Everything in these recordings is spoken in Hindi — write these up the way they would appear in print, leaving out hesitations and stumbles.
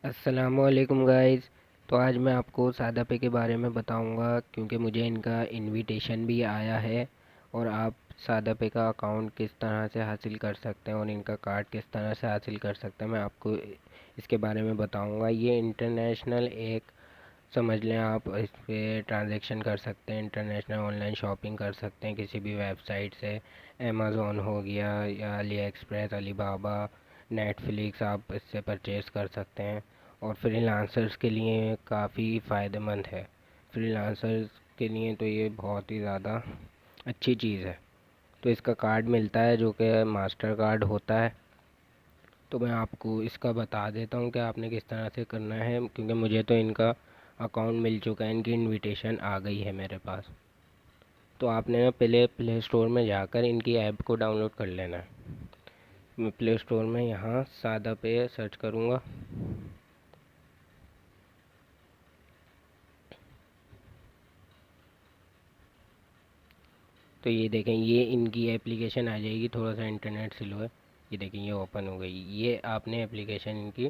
अस्सलामुअलैकुम गाइस। तो आज मैं आपको सादा पे के बारे में बताऊंगा क्योंकि मुझे इनका इनविटेशन भी आया है। और आप सादा पे का अकाउंट किस तरह से हासिल कर सकते हैं और इनका कार्ड किस तरह से हासिल कर सकते हैं, मैं आपको इसके बारे में बताऊंगा। ये इंटरनेशनल एक समझ लें, आप इस पे ट्रांजैक्शन कर सकते हैं, इंटरनेशनल ऑनलाइन शॉपिंग कर सकते हैं किसी भी वेबसाइट से। अमेज़ॉन हो गया या अली एक्सप्रेस, अलीबाबा, नेटफ्लिक्स, आप इससे परचेज़ कर सकते हैं। और फ्रीलांसर्स के लिए काफ़ी फ़ायदेमंद है। फ्रीलांसर्स के लिए तो ये बहुत ही ज़्यादा अच्छी चीज़ है। तो इसका कार्ड मिलता है जो कि मास्टर कार्ड होता है। तो मैं आपको इसका बता देता हूँ कि आपने किस तरह से करना है, क्योंकि मुझे तो इनका अकाउंट मिल चुका है, इनकी इनविटेशन आ गई है मेरे पास। तो आपने ना पहले प्ले स्टोर में जाकर इनकी ऐप को डाउनलोड कर लेना है। मैं प्ले स्टोर में यहाँ सादा पे सर्च करूँगा। तो ये देखें, ये इनकी एप्लीकेशन आ जाएगी। थोड़ा सा इंटरनेट स्लो है। ये देखें, ये ओपन हो गई। ये आपने एप्लीकेशन इनकी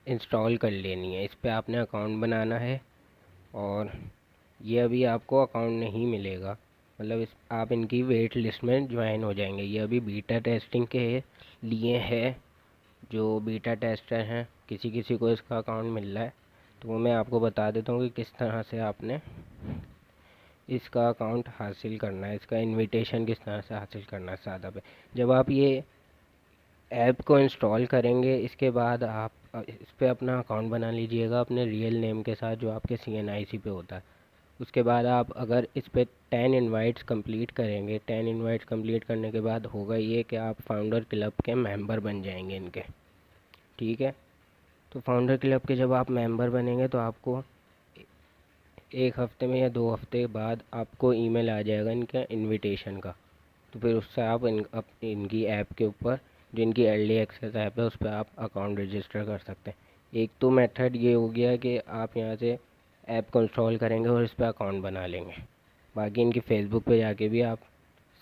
इंस्टॉल कर लेनी है। इस पर आपने अकाउंट बनाना है। और ये अभी आपको अकाउंट नहीं मिलेगा, मतलब इस आप इनकी वेट लिस्ट में ज्वाइन हो जाएंगे। ये अभी बीटा टेस्टिंग के लिए है। जो बीटा टेस्टर हैं, किसी किसी को इसका अकाउंट मिल रहा है। तो वो मैं आपको बता देता हूँ कि किस तरह से आपने इसका अकाउंट हासिल करना है, इसका इनविटेशन किस तरह से हासिल करना है सादा पे। जब आप ये ऐप को इंस्टॉल करेंगे, इसके बाद आप इस पर अपना अकाउंट बना लीजिएगा अपने रियल नेम के साथ जो आपके CNIC पे होता है। उसके बाद आप अगर इस पर 10 इनवाइट्स कंप्लीट करेंगे, 10 इनवाइट्स कंप्लीट करने के बाद होगा ये कि आप फाउंडर क्लब के मेंबर बन जाएंगे इनके। ठीक है। तो फाउंडर क्लब के जब आप मेंबर बनेंगे तो आपको एक हफ्ते में या 2 हफ्ते बाद आपको ईमेल आ जाएगा इनका इनविटेशन का। तो फिर उससे आप इनकी ऐप के ऊपर, जो इनकी अर्ली एक्सेस ऐप है, उस पर आप अकाउंट रजिस्टर कर सकते हैं। एक तो मेथड ये हो गया कि आप यहाँ से ऐप को इंस्टॉल करेंगे और इस पर अकाउंट बना लेंगे। बाकी इनकी फेसबुक पे जाके भी आप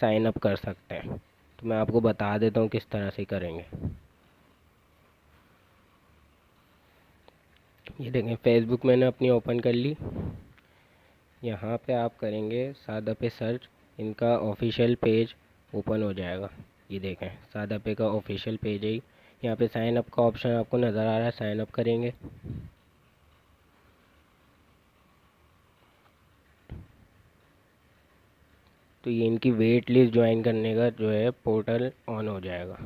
साइन अप कर सकते हैं। तो मैं आपको बता देता हूँ किस तरह से करेंगे। ये देखें, फेसबुक मैंने अपनी ओपन कर ली। यहाँ पे आप करेंगे सादा पे सर्च, इनका ऑफिशियल पेज ओपन हो जाएगा। ये देखें, सादा पे का ऑफिशियल पेज है। यहाँ पे साइन अप का ऑप्शन आपको नज़र आ रहा है, साइन अप करेंगे। तो ये इनकी वेट लिस्ट ज्वाइन करने का जो है पोर्टल ऑन हो जाएगा,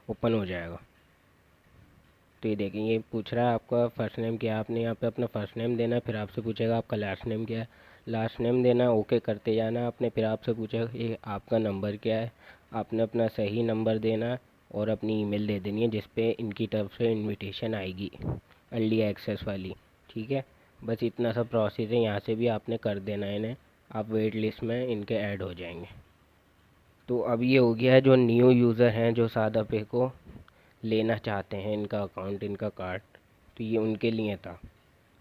ओपन हो जाएगा। तो ये देखें, ये पूछ रहा है आपका फर्स्ट नेम क्या है। आपने यहाँ पे अपना फर्स्ट नेम देना है, फिर आपसे पूछेगा आपका लास्ट नेम क्या है। लास्ट नेम देना है, ओके करते जाना है आपने। फिर आपसे पूछेगा ये आपका नंबर क्या है। आपने अपना सही नंबर देना है और अपनी ईमेल दे देनी है जिस पे इनकी तरफ से इनविटेशन आएगी, अर्ली एक्सेस वाली। ठीक है। बस इतना सा प्रोसेस है, यहाँ से भी आपने कर देना है इन्हें। आप वेट लिस्ट में इनके ऐड हो जाएंगे। तो अब ये हो गया है, जो न्यू यूज़र हैं जो सादा पे को लेना चाहते हैं इनका अकाउंट, इनका कार्ड, तो ये उनके लिए था।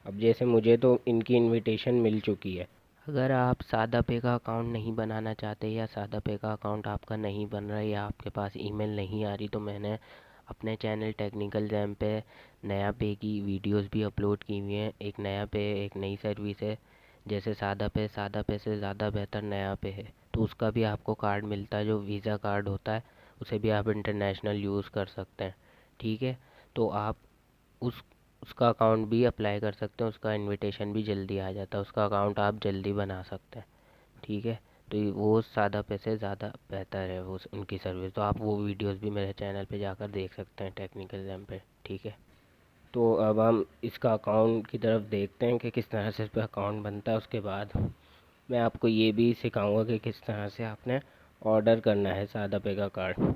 अब जैसे मुझे तो इनकी इनविटेशन मिल चुकी है। अगर आप सादा पे का अकाउंट नहीं बनाना चाहते या सादा पे का अकाउंट आपका नहीं बन रहा या आपके पास ईमेल नहीं आ रही, तो मैंने अपने चैनल टेक्निकल जैम पे नया पे की वीडियोस भी अपलोड की हुई हैं। एक नया पे, एक नई सर्विस है। जैसे सादा पे से ज़्यादा बेहतर नया पे है, तो उसका भी आपको कार्ड मिलता है जो वीज़ा कार्ड होता है। उसे भी आप इंटरनेशनल यूज़ कर सकते हैं। ठीक है। तो आप उस उसका अकाउंट भी अप्लाई कर सकते हैं, उसका इनविटेशन भी जल्दी आ जाता है, उसका अकाउंट आप जल्दी बना सकते हैं। ठीक है। तो वो सादा पे से ज़्यादा बेहतर है वो उनकी सर्विस। तो आप वो वीडियोस भी मेरे चैनल पे जाकर देख सकते हैं, टेक्निकल जैम पे। ठीक है। तो अब हम इसका अकाउंट की तरफ देखते हैं कि किस तरह से इस पर अकाउंट बनता है। उसके बाद मैं आपको ये भी सिखाऊंगा कि किस तरह से आपने ऑर्डर करना है सादा पे का कार्ड।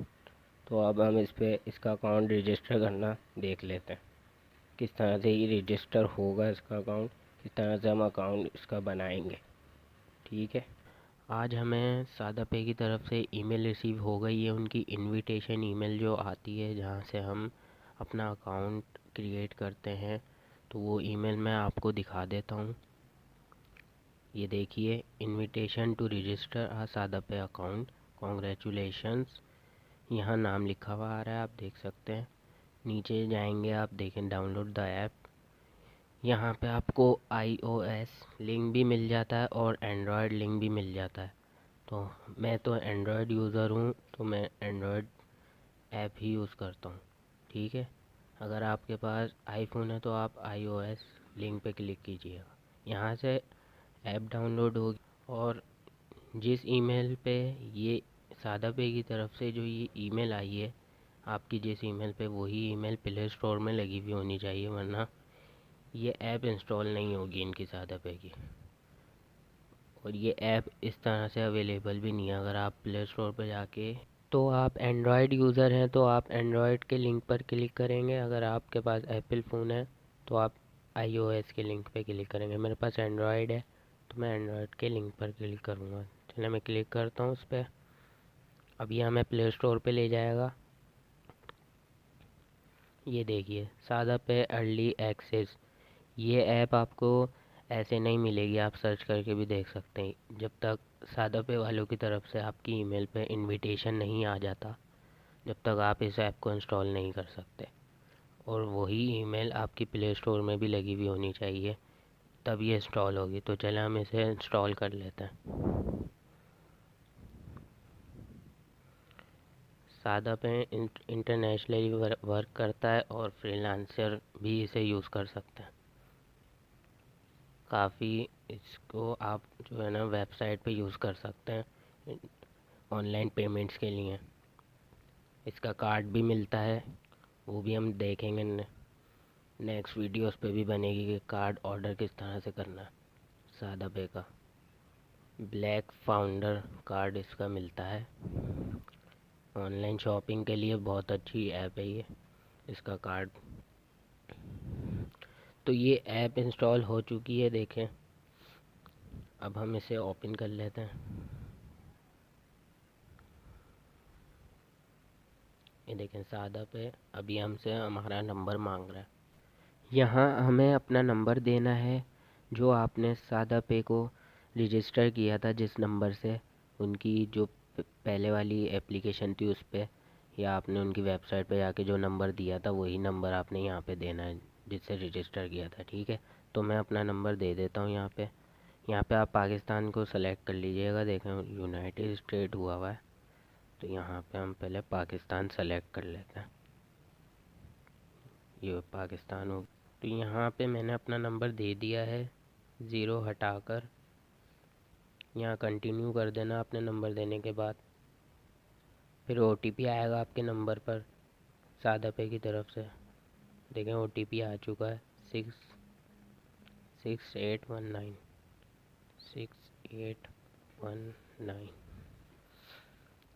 तो अब हम इस पे इसका अकाउंट रजिस्टर करना देख लेते हैं, किस तरह से ये रजिस्टर होगा इसका अकाउंट, किस तरह से हम अकाउंट इसका बनाएंगे। ठीक है। आज हमें सादा पे की तरफ से ईमेल रिसीव हो गई है, उनकी इनविटेशन ईमेल जो आती है जहाँ से हम अपना अकाउंट क्रिएट करते हैं। तो वो ईमेल मैं आपको दिखा देता हूँ। ये देखिए, इनविटेशन टू रजिस्टर आ सादा पे अकाउंट, कॉन्ग्रेचुलेशंस। यहाँ नाम लिखा हुआ आ रहा है, आप देख सकते हैं। नीचे जाएंगे, आप देखें डाउनलोड द ऐप। यहाँ पे आपको iOS लिंक भी मिल जाता है और एंड्रॉयड लिंक भी मिल जाता है। तो मैं तो एंड्रॉयड यूज़र हूँ, तो मैं एंड्रॉयड ऐप ही यूज़ करता हूँ। ठीक है, अगर आपके पास आईफोन है तो आप iOS लिंक पे क्लिक कीजिएगा, यहाँ से ऐप डाउनलोड होगी। और जिस ईमेल पे ये सादा पे की तरफ से जो ये ईमेल आई है आपकी, जिस ईमेल पे, वही ईमेल प्ले स्टोर में लगी हुई होनी चाहिए, वरना ये ऐप इंस्टॉल नहीं होगी इनकी सादा पे की। और ये ऐप इस तरह से अवेलेबल भी नहीं है। अगर आप प्ले स्टोर पे जाके, तो आप एंड्रॉयड यूज़र हैं तो आप एंड्रॉयड के लिंक पर क्लिक करेंगे, अगर आपके पास एप्पल फ़ोन है तो आप iOS के लिंक पे क्लिक करेंगे। मेरे पास एंड्रॉयड है तो मैं एंड्रॉयड के लिंक पर क्लिक करूँगा। चलिए मैं क्लिक करता हूँ उस पर। अब ये हमें प्ले स्टोर पे ले जाएगा। ये देखिए सादा पे अर्ली एक्सेस, ये ऐप आपको ऐसे नहीं मिलेगी, आप सर्च करके भी देख सकते हैं। जब तक सादा पे वालों की तरफ से आपकी ईमेल पे इनविटेशन नहीं आ जाता, जब तक आप इस ऐप को इंस्टॉल नहीं कर सकते। और वही ईमेल आपकी प्ले स्टोर में भी लगी हुई होनी चाहिए, तब ये इंस्टॉल होगी। तो चले हम इसे इंस्टॉल कर लेते हैं। सादा पे इंटरनेशनली वर्क करता है और फ्रीलांसर भी इसे यूज़ कर सकते हैं। काफ़ी इसको आप जो है ना वेबसाइट पे यूज़ कर सकते हैं ऑनलाइन पेमेंट्स के लिए। इसका कार्ड भी मिलता है, वो भी हम देखेंगे नेक्स्ट वीडियोस पे भी बनेगी कि कार्ड ऑर्डर किस तरह से करना है। सादा पे का ब्लैक फाउंडर कार्ड इसका मिलता है। ऑनलाइन शॉपिंग के लिए बहुत अच्छी ऐप है ये, इसका कार्ड। तो ये ऐप इंस्टॉल हो चुकी है, देखें। अब हम इसे ओपन कर लेते हैं। ये देखें सादा पे अभी हमसे हमारा नंबर मांग रहा है। यहाँ हमें अपना नंबर देना है जो आपने सादा पे को रजिस्टर किया था, जिस नंबर से उनकी जो पहले वाली एप्लीकेशन थी उस पर, या आपने उनकी वेबसाइट पे जाके जो नंबर दिया था वही नंबर आपने यहाँ पे देना है जिससे रजिस्टर किया था। ठीक है, तो मैं अपना नंबर दे देता हूँ यहाँ पे। यहाँ पे आप पाकिस्तान को सेलेक्ट कर लीजिएगा, देखें यूनाइटेड स्टेट हुआ हुआ है, तो यहाँ पे हम पहले पाकिस्तान सेलेक्ट कर लेते हैं। ये पाकिस्तान हो, तो यहाँ पे मैंने अपना नंबर दे दिया है। ज़ीरो हटाकर यहाँ कंटिन्यू कर देना अपने नंबर देने के बाद। फिर OTP आएगा आपके नंबर पर सादा पे की तरफ से। देखें OTP आ चुका है 66819 6819।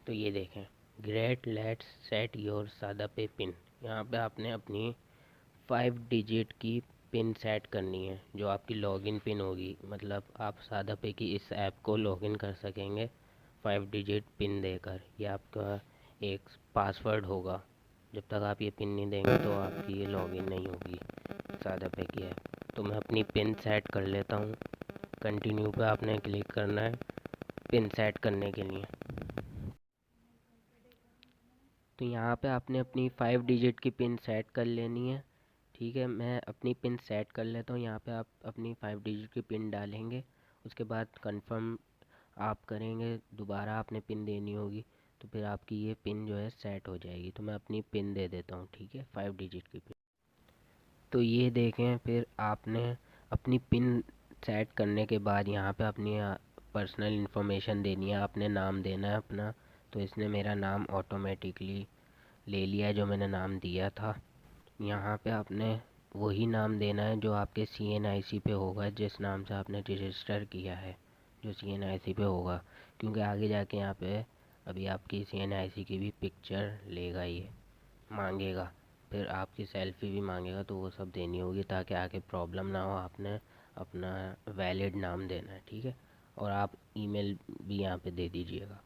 तो ये देखें ग्रेट, लेट्स सेट योर सादा पे पिन। यहाँ पे आपने अपनी 5 डिजिट की पिन सेट करनी है, जो आपकी लॉगिन पिन होगी। मतलब आप सादा पे की इस ऐप को लॉगिन कर सकेंगे 5 डिजिट पिन देकर। ये आपका एक पासवर्ड होगा। जब तक आप ये पिन नहीं देंगे तो आपकी ये लॉगिन नहीं होगी सादा पे की ऐप। तो मैं अपनी पिन सेट कर लेता हूँ। कंटिन्यू पे आपने क्लिक करना है पिन सेट करने के लिए। तो यहाँ पे आपने अपनी 5 डिजिट की पिन सेट कर लेनी है। ठीक है, मैं अपनी पिन सेट कर लेता हूँ। यहाँ पे आप अपनी 5 डिजिट की पिन डालेंगे, उसके बाद कंफर्म आप करेंगे, दोबारा आपने पिन देनी होगी, तो फिर आपकी ये पिन जो है सेट हो जाएगी। तो मैं अपनी पिन दे देता हूँ, ठीक है, 5 डिजिट की पिन। तो ये देखें, फिर आपने अपनी पिन सेट करने के बाद यहाँ पे अपनी पर्सनल इन्फॉर्मेशन देनी है। आपने नाम देना है अपना। तो इसने मेरा नाम ऑटोमेटिकली ले लिया है जो मैंने नाम दिया था। यहाँ पे आपने वही नाम देना है जो आपके CNIC पे होगा, जिस नाम से आपने रजिस्टर किया है, जो CNIC पे होगा। क्योंकि आगे जाके यहाँ पे अभी आपकी CNIC की भी पिक्चर लेगा, ये मांगेगा, फिर आपकी सेल्फी भी मांगेगा, तो वो सब देनी होगी ताकि आगे प्रॉब्लम ना हो। आपने अपना वैलिड नाम देना है, ठीक है। और आप ईमेल भी यहाँ पे दे दीजिएगा।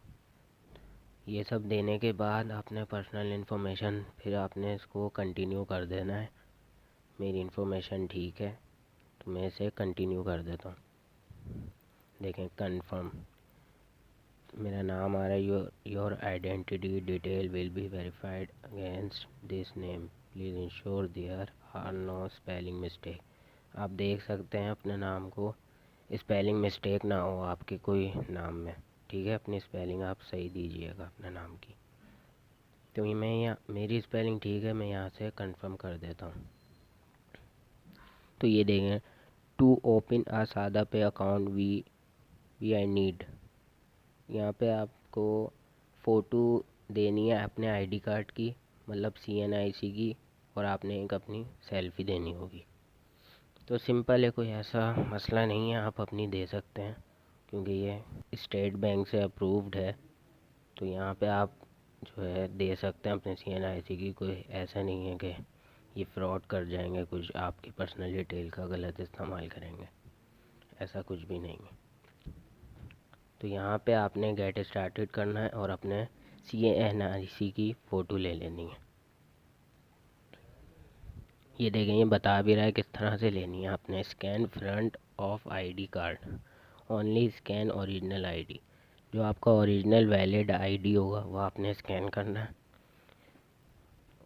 ये सब देने के बाद आपने पर्सनल इन्फॉर्मेशन, फिर आपने इसको कंटिन्यू कर देना है। मेरी इन्फॉर्मेशन ठीक है तो मैं इसे कंटिन्यू कर देता हूँ। देखें कंफर्म, मेरा नाम आ रहा है। Your identity detail will be verified against this name, please ensure there are no spelling mistake. आप देख सकते हैं अपने नाम को, स्पेलिंग मिस्टेक ना हो आपके कोई नाम में। ठीक है, अपनी स्पेलिंग आप सही दीजिएगा अपने नाम की। तो ये मैं यहाँ, मेरी स्पेलिंग ठीक है, मैं यहाँ से कंफर्म कर देता हूँ। तो ये देखें, टू ओपन आ सादा पे अकाउंट वी आई नीड, यहाँ पे आपको फ़ोटो देनी है अपने आईडी कार्ड की, मतलब CNIC की, और आपने एक अपनी सेल्फ़ी देनी होगी। तो सिंपल है, कोई ऐसा मसला नहीं है, आप अपनी दे सकते हैं क्योंकि ये स्टेट बैंक से अप्रूव्ड है। तो यहाँ पे आप जो है दे सकते हैं अपने CNIC की। कोई ऐसा नहीं है कि ये फ्रॉड कर जाएंगे, कुछ आपकी पर्सनल डिटेल का गलत इस्तेमाल करेंगे, ऐसा कुछ भी नहीं है। तो यहाँ पे आपने गेट स्टार्टेड करना है और अपने CNIC की फ़ोटो ले लेनी है। ये देखें, ये बता भी रहा है किस तरह से लेनी है। आपने scan front of ID card, only scan original ID, जो आपका ओरिजिनल वैलिड आईडी होगा वो आपने स्कैन करना है,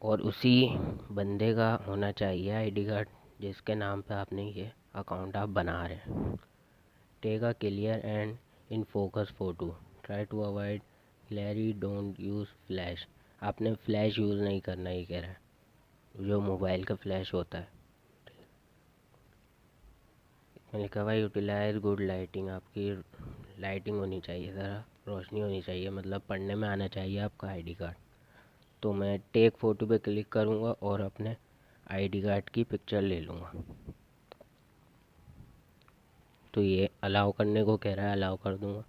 और उसी बंदे का होना चाहिए आईडी कार्ड जिसके नाम पे आपने ये अकाउंट आप बना रहे हैं। Take a clear and in focus photo, try to avoid glary, don't use flash. आपने फ्लैश यूज़ नहीं करना, ये कह रहा है, जो मोबाइल का फ्लैश होता है। मैंने लिखा हुआ यूटिलाइज गुड लाइटिंग, आपकी लाइटिंग होनी चाहिए, ज़रा रोशनी होनी चाहिए, मतलब पढ़ने में आना चाहिए आपका आईडी कार्ड। तो मैं टेक फ़ोटो पे क्लिक करूँगा और अपने आईडी कार्ड की पिक्चर ले लूँगा। तो ये अलाउ करने को कह रहा है, अलाउ कर दूँगा।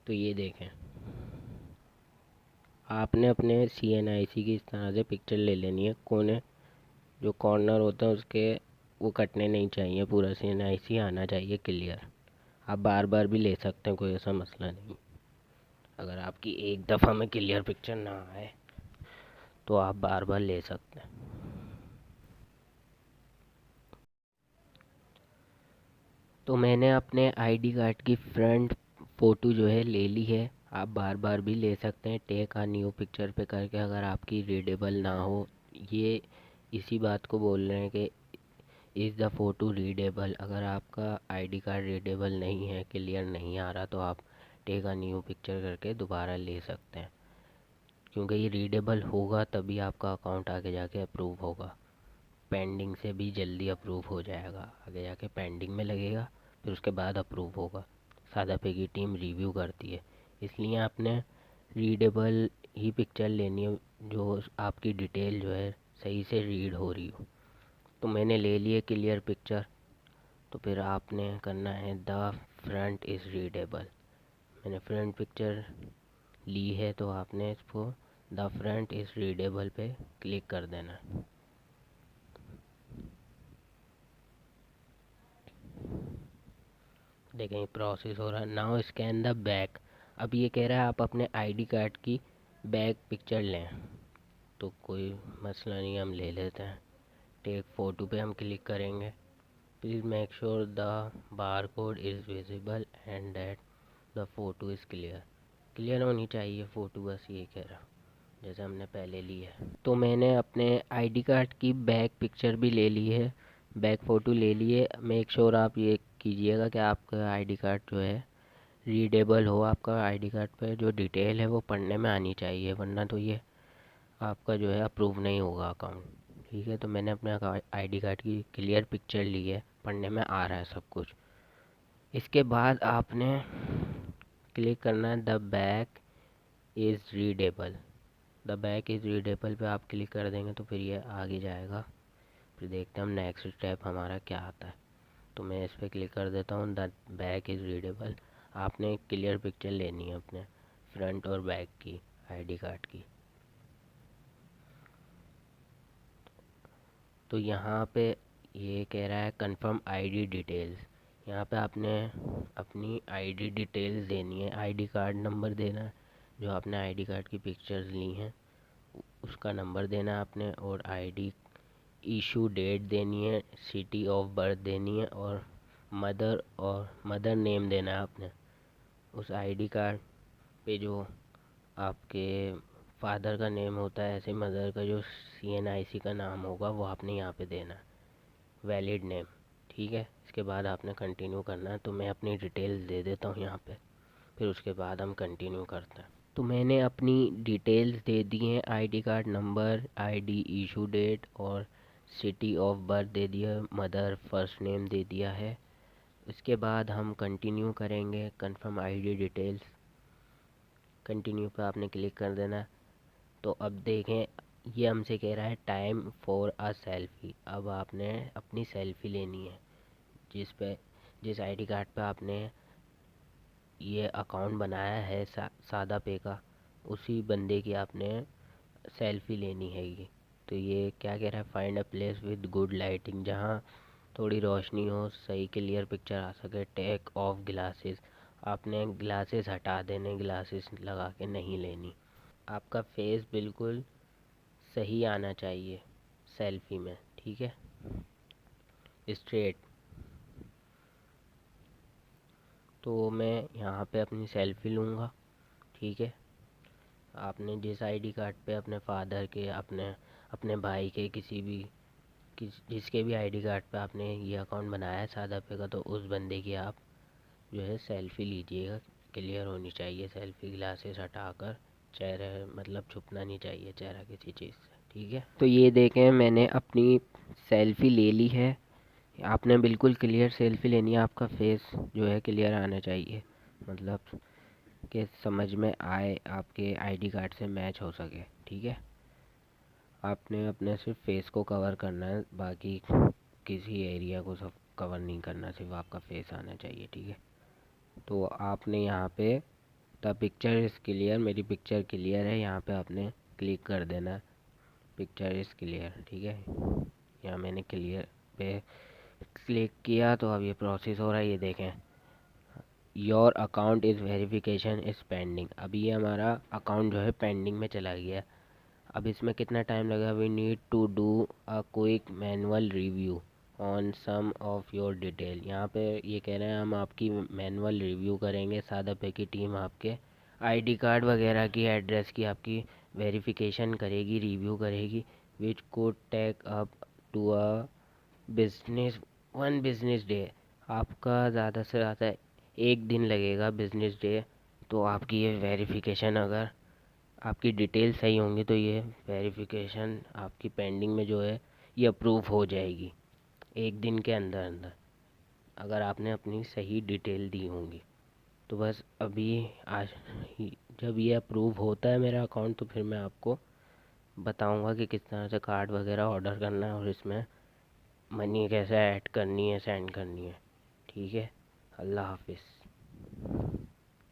तो ये देखें, आपने अपने CNIC की इस तरह से पिक्चर ले लेनी है। कोने जो कॉर्नर होता है उसके वो कटने नहीं चाहिए, पूरा CNIC आना चाहिए क्लियर। आप बार बार भी ले सकते हैं, कोई ऐसा मसला नहीं। अगर आपकी एक दफ़ा में क्लियर पिक्चर ना आए तो आप बार बार ले सकते हैं। तो मैंने अपने आईडी कार्ड की फ्रंट फ़ोटो जो है ले ली है। आप बार बार भी ले सकते हैं, टेक आ न्यू पिक्चर पे करके, अगर आपकी रीडेबल ना हो। ये इसी बात को बोल रहे हैं कि इज़ द फ़ोटो रीडेबल। अगर आपका आईडी कार्ड रीडेबल नहीं है, क्लियर नहीं आ रहा, तो आप टेक आ न्यू पिक्चर करके दोबारा ले सकते हैं, क्योंकि ये रीडेबल होगा तभी आपका अकाउंट आगे जाके अप्रूव होगा। पेंडिंग से भी जल्दी अप्रूव हो जाएगा, आगे जाके पेंडिंग में लगेगा, फिर उसके बाद अप्रूव होगा। सादा पे की टीम रिव्यू करती है, इसलिए आपने रीडेबल ही पिक्चर लेनी है, जो आपकी डिटेल जो है सही से रीड हो रही हो। तो मैंने ले लिए क्लियर पिक्चर। तो फिर आपने करना है द फ्रंट इज़ रीडेबल। मैंने फ्रंट पिक्चर ली है, तो आपने इसको द फ्रंट इज़ रीडेबल पे क्लिक कर देना है। देखें प्रोसेस हो रहा है। Now scan the back. अब ये कह रहा है आप अपने आईडी कार्ड की बैक पिक्चर लें, तो कोई मसला नहीं, हम ले लेते हैं। टेक फ़ोटो पे हम क्लिक करेंगे। Please make sure the bar code is visible and that the photo is clear. Clear होनी चाहिए फ़ोटो, बस ये कह रहा, जैसे हमने पहले ली है। तो मैंने अपने आईडी कार्ड की बैक पिक्चर भी ले ली है, बैक फ़ोटो ले लिए। मेक श्योर आप ये कीजिएगा कि आपका आईडी कार्ड जो है रीडेबल हो। आपका आईडी कार्ड पे जो डिटेल है वो पढ़ने में आनी चाहिए, वरना तो ये आपका जो है अप्रूव नहीं होगा अकाउंट। ठीक है, तो मैंने अपने आईडी कार्ड की क्लियर पिक्चर ली है, पढ़ने में आ रहा है सब कुछ। इसके बाद आपने क्लिक करना है the back is readable. The back is readable पे आप क्लिक कर देंगे तो फिर ये आगे जाएगा। फिर देखते हैं हम नेक्स्ट स्टेप हमारा क्या आता है। तो मैं इस पर क्लिक कर देता हूँ, द बैक इज़ रीडेबल। आपने क्लियर पिक्चर लेनी है अपने फ्रंट और बैक की आईडी कार्ड की। तो यहाँ पे ये कह रहा है कंफर्म आईडी डिटेल्स। यहाँ पे आपने अपनी आईडी डिटेल्स देनी है, आईडी कार्ड नंबर देना है, जो आपने आईडी कार्ड की पिक्चर्स ली हैं उसका नंबर देना है आपने, और आईडी इशू डेट देनी है, सिटी ऑफ बर्थ देनी है, और मदर नेम देना है आपने। उस आईडी कार्ड पे जो आपके फादर का नेम होता है, ऐसे मदर का जो CNIC का नाम होगा वो आपने यहाँ पे देना है, वैलिड नेम। ठीक है, इसके बाद आपने कंटिन्यू करना है। तो मैं अपनी डिटेल्स दे देता हूँ यहाँ पे, फिर उसके बाद हम कंटिन्यू करते हैं। तो मैंने अपनी डिटेल्स दे दी हैं, ID card number, ID issue date और सिटी ऑफ बर्थ दे दिया, मदर फर्स्ट नेम दे दिया है। उसके बाद हम कंटिन्यू करेंगे, कंफर्म आईडी डिटेल्स, कंटिन्यू पे आपने क्लिक कर देना। तो अब देखें, ये हमसे कह रहा है टाइम फॉर अ सेल्फ़ी। अब आपने अपनी सेल्फ़ी लेनी है, जिस आईडी कार्ड पे आपने ये अकाउंट बनाया है सादा पे का, उसी बंदे की आपने सेल्फ़ी लेनी है ये। तो ये क्या कह रहा है, find a place with good lighting, जहाँ थोड़ी रोशनी हो, सही क्लियर पिक्चर आ सके, टेक ऑफ ग्लासेस। आपने ग्लासेस हटा देने, ग्लासेस लगा के नहीं लेनी। आपका फेस बिल्कुल सही आना चाहिए सेल्फी में, ठीक है, स्ट्रेट। तो मैं यहाँ पे अपनी सेल्फी लूँगा, ठीक है। आपने जिस आईडी कार्ड पे अपने फादर के, अपने अपने भाई के, जिसके भी आईडी कार्ड पे आपने ये अकाउंट बनाया है सादा पे का, तो उस बंदे की आप जो है सेल्फ़ी लीजिएगा। क्लियर होनी चाहिए सेल्फ़ी, ग्लासेस हटाकर, चेहरा मतलब छुपना नहीं चाहिए चेहरा किसी चीज़ से, ठीक है। तो ये देखें, मैंने अपनी सेल्फ़ी ले ली है। आपने बिल्कुल क्लियर सेल्फ़ी लेनी है, आपका फेस जो है क्लियर आना चाहिए, मतलब कि समझ में आए, आपके आईडी कार्ड से मैच हो सके, ठीक है। आपने अपने सिर्फ फेस को कवर करना है, बाकी किसी एरिया को सब कवर नहीं करना, सिर्फ आपका फेस आना चाहिए, ठीक है। तो आपने यहाँ पे द पिक्चर इज़ क्लियर, मेरी पिक्चर क्लियर है, यहाँ पे आपने क्लिक कर देना, पिक्चर इज़ क्लियर, ठीक है। यहाँ मैंने क्लियर पे क्लिक किया, तो अब ये प्रोसेस हो रहा है। ये देखें, your account is verification is pending. अभी ये हमारा अकाउंट जो है पेंडिंग में चला गया। अब इसमें कितना टाइम लगेगा, we need to do a quick manual review on some of your detail. यहाँ पे ये कह रहे हैं हम आपकी मैनुअल रिव्यू करेंगे, सादा पे की टीम आपके आईडी कार्ड वगैरह की, एड्रेस की आपकी वेरिफिकेशन करेगी, रिव्यू करेगी, which could take up to a business 1 business day. आपका ज़्यादा से ज़्यादा 1 दिन लगेगा बिजनेस डे। तो आपकी ये वेरिफिकेशन, अगर आपकी डिटेल सही होंगी, तो ये वेरिफिकेशन आपकी पेंडिंग में जो है ये अप्रूव हो जाएगी 1 दिन के अंदर अंदर, अगर आपने अपनी सही डिटेल दी होंगी। तो बस अभी आज जब ये अप्रूव होता है मेरा अकाउंट, तो फिर मैं आपको बताऊंगा कि किस तरह से कार्ड वगैरह ऑर्डर करना है और इसमें मनी कैसे ऐड करनी है, सेंड करनी है, ठीक है। अल्लाह हाफिज़।